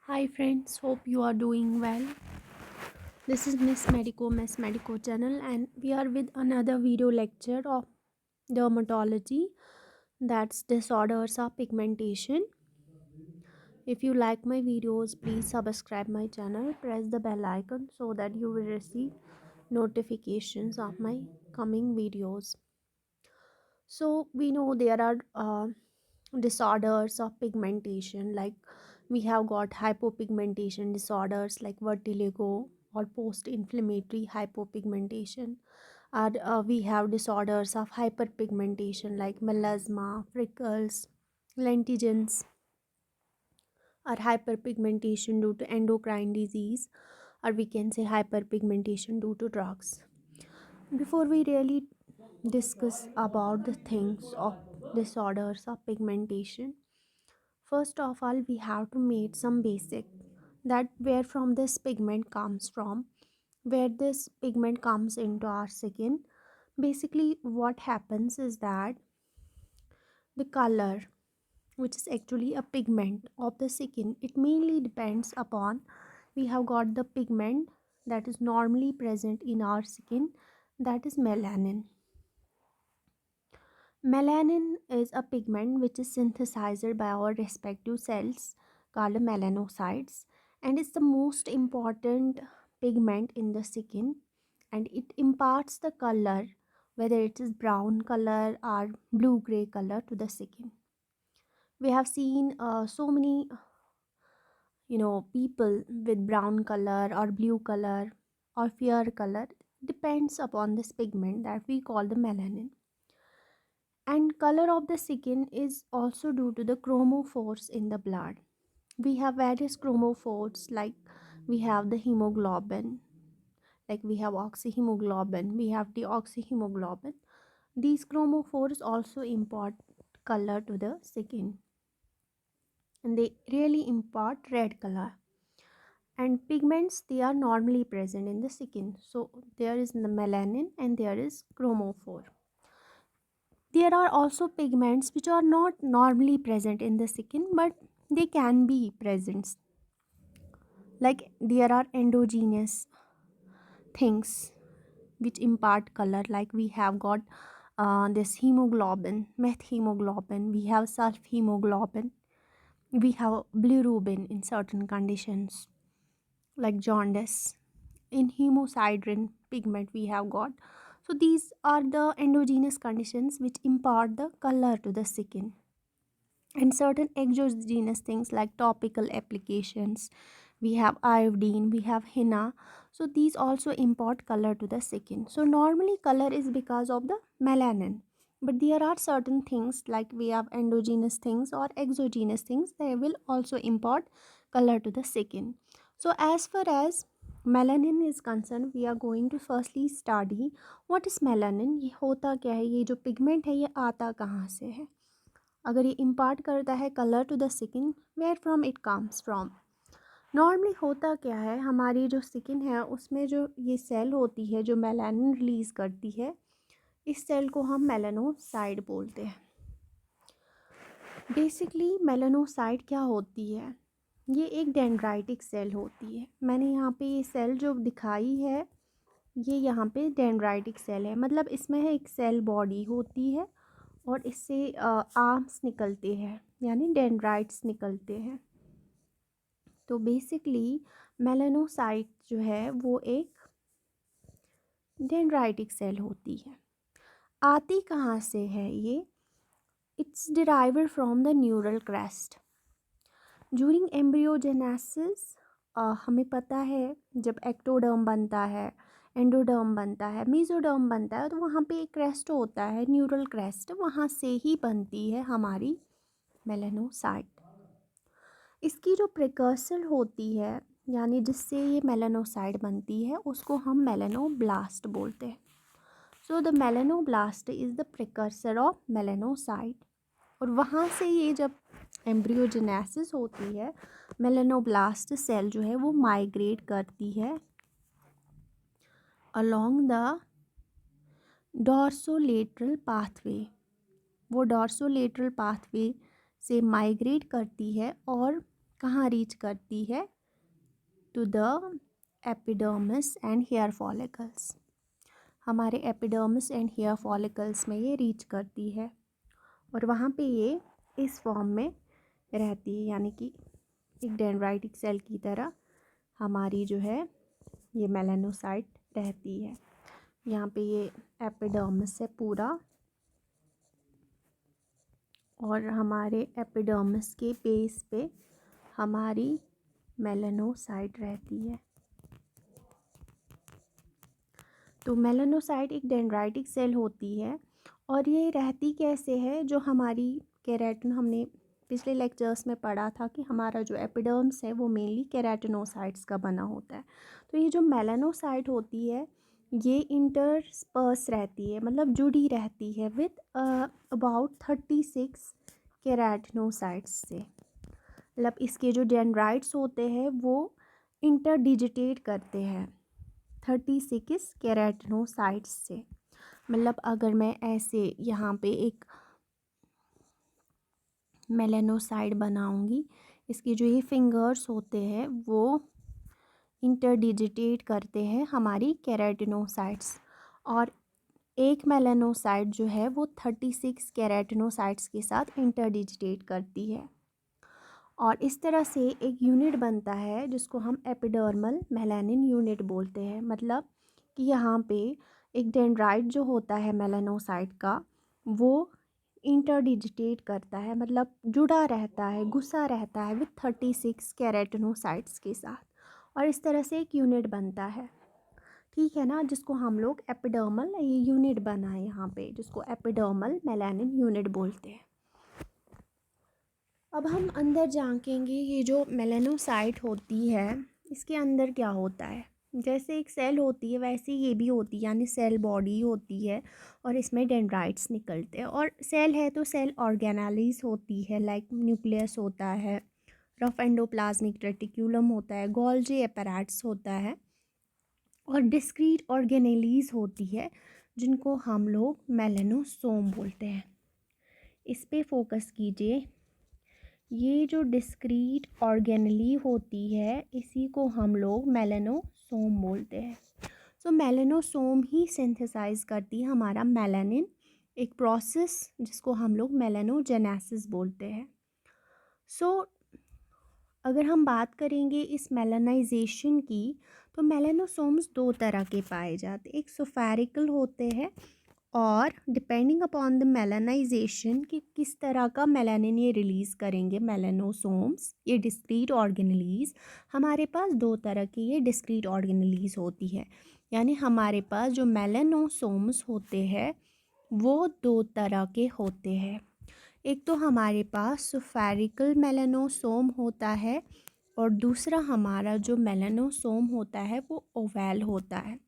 Hi friends, hope you are doing well. This is Miss Medico channel and we are with another video lecture of dermatology, that's disorders of pigmentation. If you like my videos, please subscribe my channel, press the bell icon so that you will receive notifications of my coming videos. So we know there are disorders of pigmentation, like we have got hypopigmentation disorders like vertigo or post-inflammatory hypopigmentation, or we have disorders of hyperpigmentation like melasma, freckles, lentigens, or hyperpigmentation due to endocrine disease, or we can say hyperpigmentation due to drugs. Before we really discuss about the things of disorders of pigmentation, first of all we have to make some basic, that where from this pigment comes from, where this pigment comes into our skin. Basically what happens is that the color, which is actually a pigment of the skin, it mainly depends upon, we have got the pigment that is normally present in our skin, that is melanin. Melanin is a pigment which is synthesized by our respective cells called melanocytes, and it's the most important pigment in the skin, and it imparts the color, whether it is brown color or blue gray color, to the skin. We have seen so many people with brown color or blue color or fair color, depends upon this pigment that we call the melanin. And color of the skin is also due to the chromophores in the blood. We have various chromophores, like we have the hemoglobin, like we have oxyhemoglobin, we have deoxyhemoglobin. These chromophores also impart color to the skin, and they really impart red color. And pigments, they are normally present in the skin. So there is the melanin and there is chromophore. There are also pigments which are not normally present in the skin, but they can be present. Like there are endogenous things which impart color, like we have got this hemoglobin, methemoglobin, we have sulfhemoglobin, we have bilirubin in certain conditions like jaundice. In hemosiderin pigment we have got. So these are the endogenous conditions which impart the color to the skin. And certain exogenous things like topical applications, we have iodine, we have henna, so these also impart color to the skin. So normally color is because of the melanin, but there are certain things like we have endogenous things or exogenous things, they will also impart color to the skin. So as far as melanin is concerned, we are going to firstly study what is melanin, ये होता क्या है, ये जो pigment है ये आता कहाँ से है, अगर ये इम्पार्ट करता है colour to the skin, where from it comes from. Normally होता क्या है, हमारी जो स्किन है उसमें जो ये सेल होती है जो मेलानिन रिलीज़ करती है, इस सेल को हम मेलानोसाइट बोलते हैं. बेसिकली मेलानोसाइट क्या होती है, ये एक डेंड्राइटिक सेल होती है. मैंने यहाँ पे ये सेल जो दिखाई है, ये यहाँ पे डेंड्राइटिक सेल है, मतलब इसमें एक सेल बॉडी होती है और इससे आर्म्स निकलते हैं, यानी डेंड्राइट्स निकलते हैं. तो बेसिकली मेलानोसाइट जो है वो एक डेंड्राइटिक सेल होती है. आती कहाँ से है ये, it's derived from the neural crest. During embryogenesis हमें पता है जब एक्टोडर्म बनता है, एंडोडर्म बनता है, मेसोडर्म बनता है, तो वहाँ पे एक क्रेस्ट होता है, न्यूरल क्रेस्ट, वहाँ से ही बनती है हमारी मेलानोसाइट. इसकी जो प्रिकर्सर होती है, यानी जिससे ये मेलानोसाइट बनती है, उसको हम मेलानोब्लास्ट बोलते हैं. So the melanoblast is the precursor of melanocyte. और वहाँ से ये जब एम्ब्रियोजेनेसिस होती है, मेलानोब्लास्ट सेल जो है वो माइग्रेट करती है अलोंग द डॉर्सोलेटरल पाथवे. वो डॉर्सोलेटरल पाथवे से माइग्रेट करती है और कहाँ रीच करती है? To the epidermis and hair follicles. हमारे एपिडर्मिस एंड हेयर फॉलिकल्स में ये रीच करती है और वहाँ पे ये इस फॉर्म में रहती है, यानी कि एक डेंड्राइटिक सेल की तरह हमारी जो है ये मेलानोसाइट रहती है। यहाँ पे ये एपिडर्मिस है पूरा, और हमारे एपिडर्मिस के बेस पे हमारी मेलानोसाइट रहती है। तो मेलानोसाइट एक डेंड्राइटिक सेल होती है और ये रहती कैसे है? जो हमारी केराटिन, हमने पिछले लेक्चर्स में पढ़ा था कि हमारा जो एपिडर्म्स है वो मेनली केराटिनोसाइट्स का बना होता है। तो ये जो मेलानोसाइट होती है ये इंटरस्पर्स रहती है, मतलब जुड़ी रहती है विद अबाउट 36 केराटिनोसाइट्स से। मतलब इसके जो डेंड्राइट्स होते हैं वो इंटरडिजिटेट करते हैं 36 केराटिनोसाइट्स से। मतलब अगर मैं ऐसे यहाँ पे एक मेलानोसाइट बनाऊँगी, इसके जो ये फिंगर्स होते हैं वो इंटरडिजिटेट करते हैं हमारी केराटिनोसाइट्स, और एक मेलानोसाइट जो है वो 36 केराटिनोसाइट्स के साथ इंटरडिजिटेट करती है। और इस तरह से एक यूनिट बनता है जिसको हम एपिडर्मल मेलानिन यूनिट बोलते हैं। मतलब कि यहाँ पे एक डेंड्राइट जो होता है मेलानोसाइट का वो इंटरडिजिटेट करता है, मतलब जुड़ा रहता है, घुसा रहता है विथ 36 केराटिनोसाइट्स के साथ, और इस तरह से एक यूनिट बनता है। ठीक है ना, जिसको हम लोग एपिडर्मल, ये यूनिट बना है यहाँ पे जिसको एपिडर्मल मेलानिन यूनिट बोलते हैं। अब हम अंदर झांकेंगे, ये जो मेलानोसाइट होती है इसके अंदर क्या होता है। जैसे एक सेल होती है वैसे ये भी होती है, यानी सेल बॉडी होती है और इसमें डेंड्राइट्स निकलते हैं। और सेल है तो सेल ऑर्गेनेलिस होती है, लाइक न्यूक्लियस होता है, रफ एंडोप्लाज्मिक रेटिक्यूलम होता है, गोल्जी एपैरेटस होता है, और डिस्क्रीट ऑर्गेनेलीज होती है जिनको हम लोग मेलानोसोम बोलते हैं। इस पे फोकस कीजिए। ये जो डिस्क्रीट ऑर्गेनली होती है इसी को हम लोग मेलानोसोम बोलते हैं। सो मेलानोसोम ही सिंथेसाइज करती है हमारा मेलानिन, एक प्रोसेस जिसको हम लोग मेलानोजेनेसिस बोलते हैं। सो अगर हम बात करेंगे इस मेलानाइजेशन की, तो मेलानोसोम्स दो तरह के पाए जाते हैं। एक सोफेरिकल होते हैं, और डिपेंडिंग अपॉन द मेलानाइजेशन कि किस तरह का मेलानिन ये रिलीज़ करेंगे मेलानोसोम्स, ये डिस्क्रीट ऑर्गेनेलीज, हमारे पास दो तरह की ये डिस्क्रीट ऑर्गेनेलीज होती है। यानी हमारे पास जो मेलानोसोम्स होते हैं वो दो तरह के होते हैं। एक तो हमारे पास सोफेरिकल मेलानोसोम होता है, और दूसरा हमारा जो मेलानोसोम होता है वो ओवैल होता है।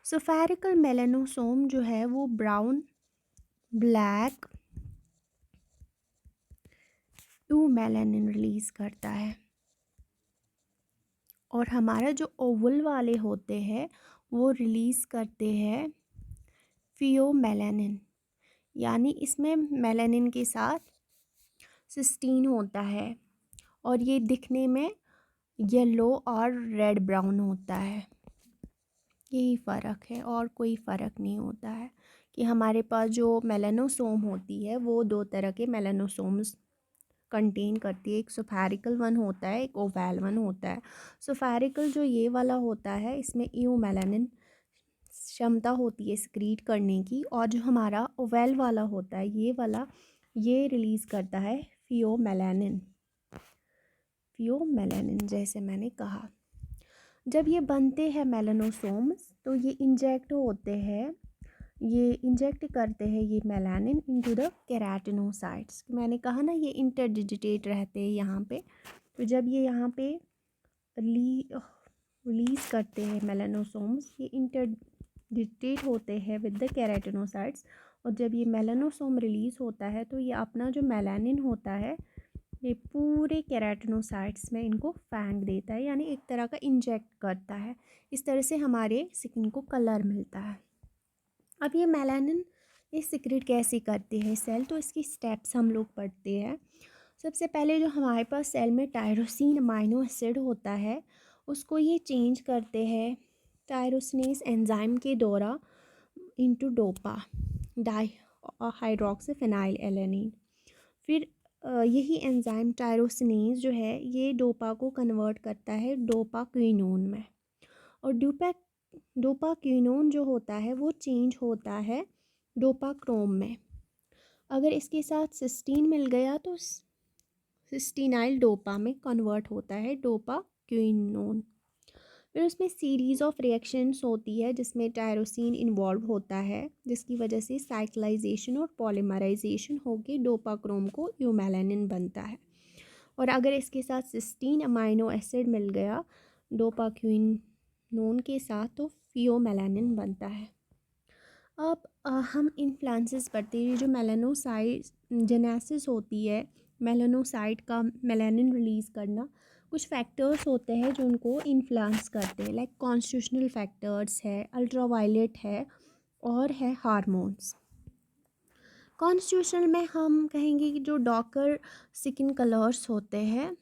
सोफेरिकल मेलानोसोम जो है वो brown black to melanin release करता है, और हमारा जो ओवल वाले होते हैं वो रिलीज़ करते हैं फियोमेलानिन, यानी इसमें मेलानिन के साथ सिस्टीन होता है, और ये दिखने में येलो और रेड ब्राउन होता है। यही फ़र्क है, और कोई फ़र्क नहीं होता है कि हमारे पास जो मेलानोसोम होती है वो दो तरह के मेलानोसोम्स कंटेन करती है। एक सोफेरिकल वन होता है, एक ओवैल वन होता है। सोफेरिकल जो ये वाला होता है इसमें इयोमेलानिन क्षमता होती है स्क्रीट करने की, और जो हमारा ओवैल वाला होता है ये वाला, ये रिलीज़ करता है फियोमेलानिन। फियोमेलानिन जैसे मैंने कहा, जब ये बनते हैं मेलानोसोम्स तो ये इंजेक्ट होते हैं, ये इंजेक्ट करते हैं ये मेलानिन इनटू द केराटिनोसाइट्स। मैंने कहा ना ये इंटरडिजिटेट रहते हैं यहाँ पे। तो जब ये यहाँ पे रिलीज़ करते हैं मेलानोसोम्स, ये इंटरडिजिटेट होते हैं विद द केराटिनोसाइट्स, और जब ये मेलानोसोम रिलीज़ होता है तो ये अपना जो मेलानिन होता है ये पूरे केराटिनोसाइट्स में इनको फेंक देता है, यानी एक तरह का इंजेक्ट करता है। इस तरह से हमारे स्किन को कलर मिलता है। अब ये मेलानिन ये सिक्रेट कैसे करते हैं सेल, तो इसकी स्टेप्स हम लोग पढ़ते हैं। सबसे पहले जो हमारे पास सेल में टायरोसिन अमाइनो एसिड होता है, उसको ये चेंज करते हैं टायरोसिनेस एंजाइम के द्वारा इनटू डोपा डाई हाइड्रोक्सीफिनाइल एलेनिन। फिर यही एंजाइम टायरोसिनेज जो है ये डोपा को कन्वर्ट करता है डोपा क्विनोन में, और डोपा क्विनोन जो होता है वो चेंज होता है डोपा क्रोम में। अगर इसके साथ सिस्टीन मिल गया तो सिस्टीनाइल डोपा में कन्वर्ट होता है डोपा क्विनोन। फिर उसमें सीरीज़ ऑफ रिएक्शंस होती है जिसमें टायरोसिन इन्वॉल्व होता है, जिसकी वजह से साइक्लाइजेशन और पॉलीमराइजेशन होकर डोपाक्रोम को यूमेलानिन बनता है। और अगर इसके साथ सिस्टीन अमाइनो एसिड मिल गया डोपाक्विनोन के साथ तो फियोमेलानिन बनता है। अब हम इन्फ्लुएंसेस पढ़ते हैं। जो मेलानोसाइट जेनेसिस होती है, मेलानोसाइट का मेलानिन रिलीज़ करना, कुछ फैक्टर्स होते हैं जो उनको इन्फ्लुएंस करते हैं, लाइक कॉन्स्टिट्यूशनल फैक्टर्स है, अल्ट्रावायलेट है और है हार्मोन्स। कॉन्स्टिट्यूशनल में हम कहेंगे कि जो डार्कर स्किन कलर्स होते हैं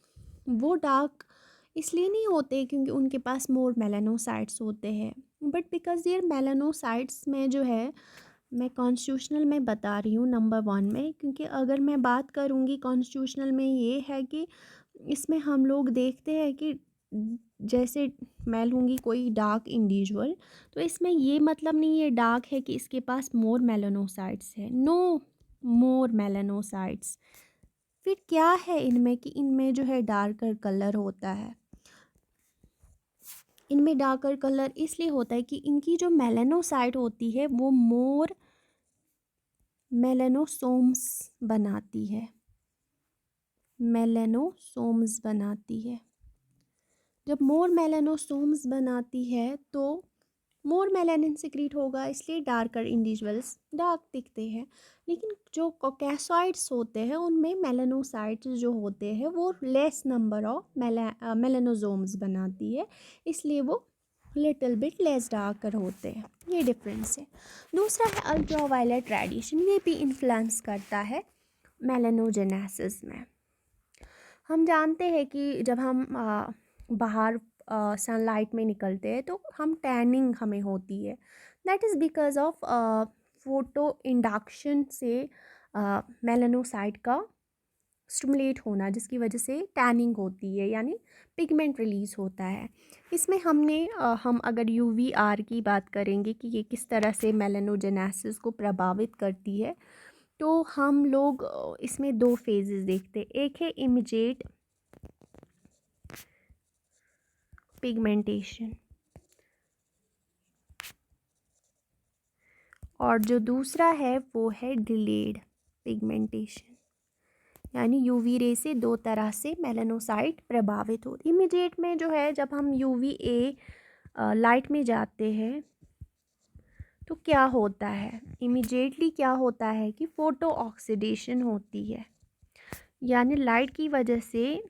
वो डार्क इसलिए नहीं होते क्योंकि उनके पास मोर मेलानोसाइट्स होते हैं, बट बिकॉज देयर मेलानोसाइट्स में जो है, मैं कॉन्स्टिट्यूशनल में बता रही हूँ नंबर 1 में, क्योंकि अगर मैं बात करूँगी कॉन्स्टिट्यूशनल में ये है कि इसमें हम लोग देखते हैं कि जैसे मैं लूँगी कोई डार्क इंडिविजुअल, तो इसमें ये मतलब नहीं है डार्क है कि इसके पास मोर मेलानोसाइट्स है, नो, मोर मेलानोसाइट्स। फिर क्या है इनमें कि इनमें जो है डार्कर कलर होता है। इनमें डार्कर कलर इसलिए होता है कि इनकी जो मेलानोसाइट होती है वो मोर मेलानोसोम्स बनाती है, मेलानोसोम्स बनाती है। जब मोर मेलानोसोम्स बनाती है तो मोर मेलानिन सिक्रीट होगा, इसलिए डार्कर इंडिविजुअल्स डार्क दिखते हैं। लेकिन जो कॉकेसॉइड्स होते हैं उनमें मेलानोसाइट्स जो होते हैं वो लेस नंबर ऑफ मेलानोसोम्स बनाती है, इसलिए वो लिटिल बिट लेस डार्कर होते हैं। ये डिफरेंस है। दूसरा है अल्ट्रावायलेट रेडिएशन, ये भी इन्फ्लुएंस करता है मेलानोजेनेसिस में। हम जानते हैं कि जब हम बाहर सनलाइट में निकलते हैं तो हम टैनिंग हमें होती है, that is because of photo induction से मेलानोसाइट का स्टिमुलेट होना, जिसकी वजह से टैनिंग होती है, यानी पिगमेंट रिलीज़ होता है। इसमें हम अगर यूवीआर की बात करेंगे कि ये किस तरह से मेलानोजेनेसिस को प्रभावित करती है, तो हम लोग इसमें 2 फेजेस देखते हैं। एक है इमीडिएट पिगमेंटेशन और जो दूसरा है वो है डिलेड पिगमेंटेशन, यानी यूवी रे से 2 तरह से मेलानोसाइट प्रभावित होती। इमीडिएट में जो है जब हम यूवीए लाइट में जाते हैं तो क्या होता है, इमीडिएटली क्या होता है कि फोटो ऑक्सीडेशन होती है, यानी लाइट की वजह से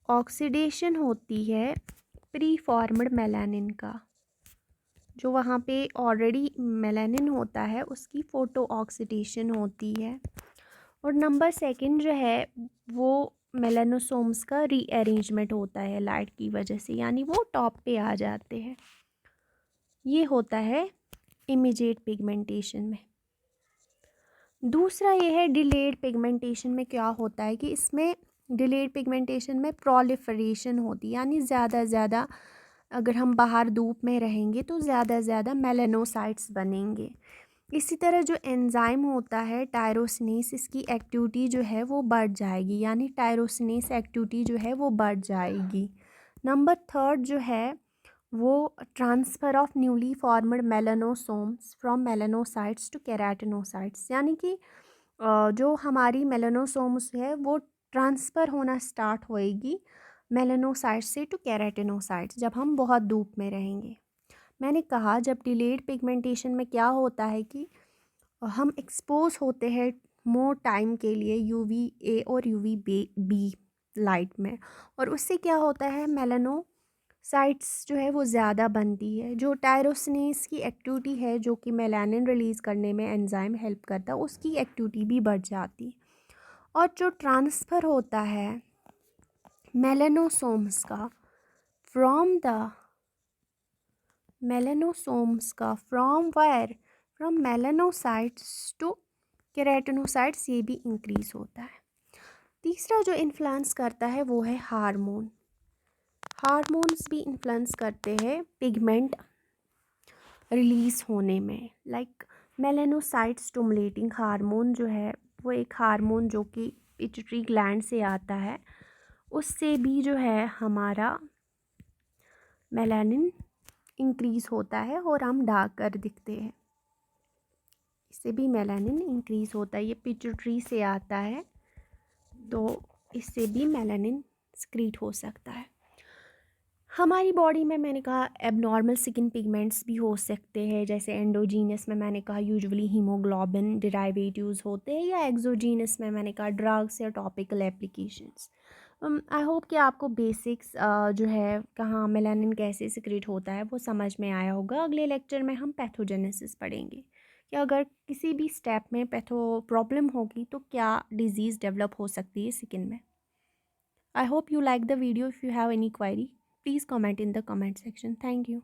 ऑक्सीडेशन होती है प्री फॉर्मड मेलानिन का, जो वहाँ पे ऑलरेडी मेलानिन होता है उसकी फ़ोटो ऑक्सीडेशन होती है। और नंबर 2 जो है वो मेलानोसोम्स का रीअरेंजमेंट होता है लाइट की वजह से, यानी वो टॉप पे आ जाते हैं। ये होता है इमीडिएट पिगमेंटेशन में। दूसरा ये है डिलेड पिगमेंटेशन में क्या होता है कि इसमें डिलेड पिगमेंटेशन में प्रोलिफरेशन होती है, यानी ज़्यादा अगर हम बाहर धूप में रहेंगे तो ज़्यादा मेलानोसाइट्स बनेंगे। इसी तरह जो एंजाइम होता है टायरोसिनेस, इसकी एक्टिविटी जो है वो बढ़ जाएगी, यानी टायरोसिनेस एक्टिविटी जो है वो बढ़ जाएगी। नंबर 3 जो है वो transfer of newly formed melanosomes from melanocytes to keratinocytes, यानी कि जो हमारी मेलानोसोम्स है वो ट्रांसफ़र होना स्टार्ट होएगी मेलानोसाइट्स से टू केराटिनोसाइट्स जब हम बहुत धूप में रहेंगे। मैंने कहा जब डिलेड पिगमेंटेशन में क्या होता है कि हम एक्सपोज होते हैं मोर टाइम के लिए यूवी ए और यूवी बी लाइट में, और उससे क्या होता है मेलानोसाइट्स जो है वो ज़्यादा बनती है। जो टायरोसिनेस की एक्टिविटी है जो कि मेलानिन रिलीज़ करने में एंजाइम हेल्प करता है, उसकी एक्टिविटी भी बढ़ जाती है। और जो ट्रांसफ़र होता है मेलानोसोम्स का from wire, from melanocytes to keratinocytes, ये भी इंक्रीज़ होता है। तीसरा जो इन्फ्लुएंस करता है वो है हार्मोन्स भी इन्फ्लुएंस करते हैं पिगमेंट रिलीज़ होने में। लाइक मेलानोसाइट स्टिमुलेटिंग हार्मोन जो है वो एक हार्मोन जो कि पिट्यूटरी ग्लैंड से आता है, उससे भी जो है हमारा मेलानिन इंक्रीज़ होता है और हम डार्कर दिखते हैं। इससे भी मेलानिन इंक्रीज़ होता है, ये पिट्यूटरी से आता है, तो इससे भी मेलानिन सक्रीट हो सकता है। हमारी बॉडी में मैंने कहा एबनॉर्मल स्किन पिगमेंट्स भी हो सकते हैं, जैसे एंडोजीनस में मैंने कहा यूजुअली हीमोग्लोबिन डिराइवेटिव्स होते हैं, या एक्सोजीनस में मैंने कहा ड्रग्स या टॉपिकल एप्लीकेशंस। आई होप कि आपको बेसिक्स जो है कहाँ मेलानिन कैसे सिक्रेट होता है वो समझ में आया होगा। अगले लेक्चर में हम पैथोजेनेसिस पढ़ेंगे कि अगर किसी भी स्टेप में प्रॉब्लम होगी तो क्या डिजीज़ डेवलप हो सकती है स्किन में। I hope you like the video. If you have any query, please comment in the comment section. Thank you.